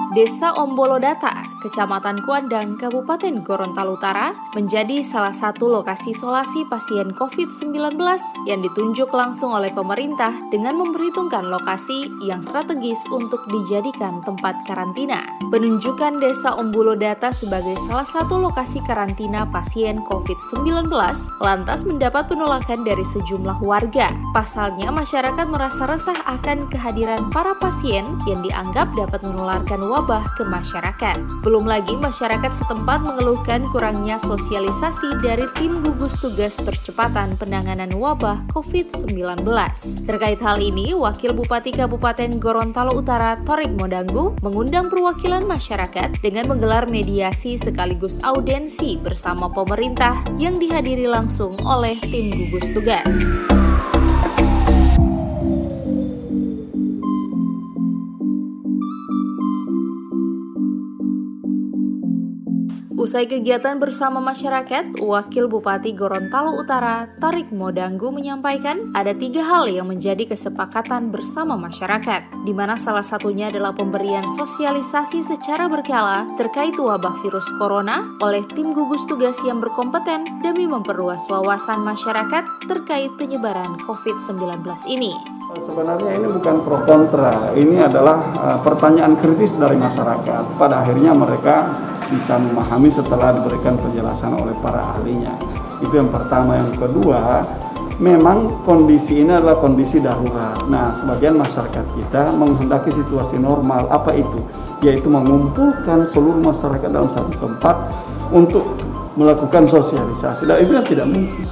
Desa Ombolodata, Kecamatan Kuandang, Kabupaten Gorontalo Utara, menjadi salah satu lokasi isolasi pasien COVID-19 yang ditunjuk langsung oleh pemerintah dengan memperhitungkan lokasi yang strategis untuk dijadikan tempat karantina. Penunjukan Desa Ombolodata sebagai salah satu lokasi karantina pasien COVID-19 lantas mendapat penolakan dari sejumlah warga. Pasalnya, masyarakat merasa resah akan kehadiran para pasien yang dianggap dapat menularkan wabah ke masyarakat. Belum lagi masyarakat setempat mengeluhkan kurangnya sosialisasi dari tim gugus tugas percepatan penanganan wabah COVID-19. Terkait hal ini, Wakil Bupati Kabupaten Gorontalo Utara Thorik Modanggu mengundang perwakilan masyarakat dengan menggelar mediasi sekaligus audiensi bersama pemerintah yang dihadiri langsung oleh tim gugus tugas. Usai kegiatan bersama masyarakat, Wakil Bupati Gorontalo Utara Thorik Modanggu menyampaikan ada 3 hal yang menjadi kesepakatan bersama masyarakat, di mana salah satunya adalah pemberian sosialisasi secara berkala terkait wabah virus corona oleh tim gugus tugas yang berkompeten demi memperluas wawasan masyarakat terkait penyebaran COVID-19 ini. Sebenarnya ini bukan pro kontra, ini adalah pertanyaan kritis dari masyarakat. Pada akhirnya mereka bisa memahami setelah diberikan penjelasan oleh para ahlinya. Itu yang pertama. Yang kedua, memang kondisi ini adalah kondisi darurat. Nah, sebagian masyarakat kita menghendaki situasi normal. Apa itu? Yaitu mengumpulkan seluruh masyarakat dalam satu tempat untuk melakukan sosialisasi. Dan itu kan tidak mungkin.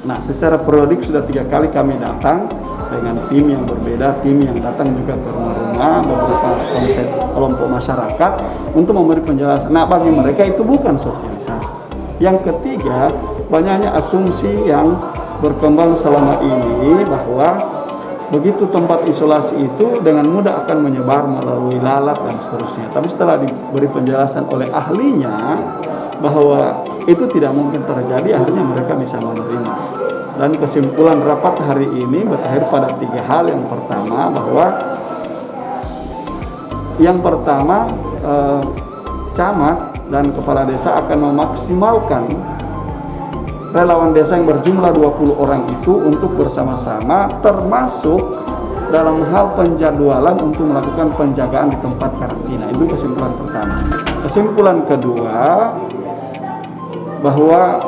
Nah, secara periodik sudah 3 kali kami datang dengan tim yang berbeda, tim yang datang juga ke rumah-rumah, beberapa konsep kelompok masyarakat untuk memberi penjelasan. Nah, bagi mereka itu bukan sosialisasi. Yang ketiga, banyaknya asumsi yang berkembang selama ini bahwa begitu tempat isolasi itu dengan mudah akan menyebar melalui lalat dan seterusnya. Tapi setelah diberi penjelasan oleh ahlinya bahwa itu tidak mungkin terjadi, akhirnya mereka bisa menerima. Dan kesimpulan rapat hari ini berakhir pada 3 hal. Yang pertama, camat dan kepala desa akan memaksimalkan relawan desa yang berjumlah 20 orang itu untuk bersama-sama, termasuk dalam hal penjadwalan untuk melakukan penjagaan di tempat karantina. Itu kesimpulan pertama. Kesimpulan kedua, bahwa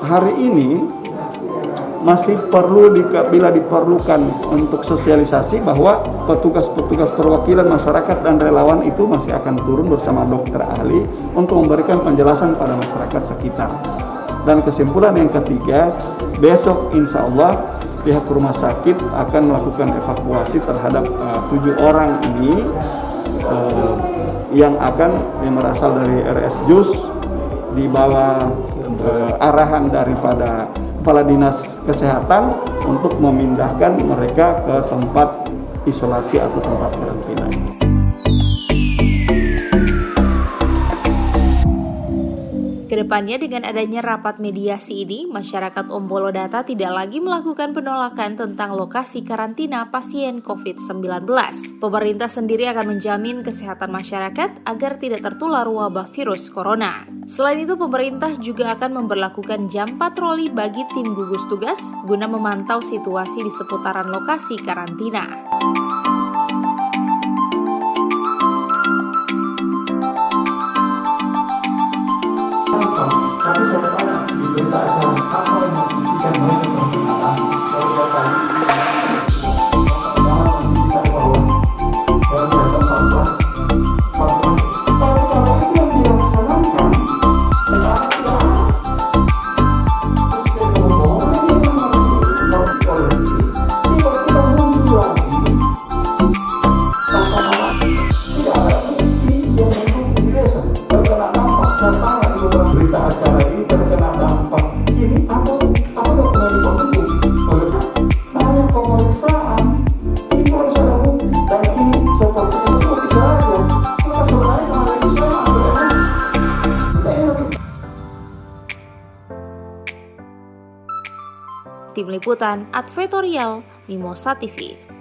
hari ini masih perlu bila diperlukan untuk sosialisasi bahwa petugas-petugas perwakilan masyarakat dan relawan itu masih akan turun bersama dokter ahli untuk memberikan penjelasan pada masyarakat sekitar. Dan kesimpulan yang ketiga, besok insya Allah pihak rumah sakit akan melakukan evakuasi terhadap 7 orang ini yang berasal dari RS JUS di bawah arahan daripada Kepala Dinas Kesehatan untuk memindahkan mereka ke tempat isolasi atau tempat karantina. Kedepannya dengan adanya rapat mediasi ini, masyarakat Ombolodata tidak lagi melakukan penolakan tentang lokasi karantina pasien COVID-19. Pemerintah sendiri akan menjamin kesehatan masyarakat agar tidak tertular wabah virus corona. Selain itu, pemerintah juga akan memberlakukan jam patroli bagi tim gugus tugas guna memantau situasi di seputaran lokasi karantina. Tapi soalnya diberita acara apa yang memastikan mereka berkenaan warga tadi memastikan bahwa warga tempat tapi kalau itu yang dilaksanakan berita acara ini terkena dampak ini apa dokumen itu namanya pemeriksaan itu harus ada bukti dan ini seperti itu tidak ada. Maka sebenarnya pemeriksaan Tim Liputan Advertorial Mimosa TV.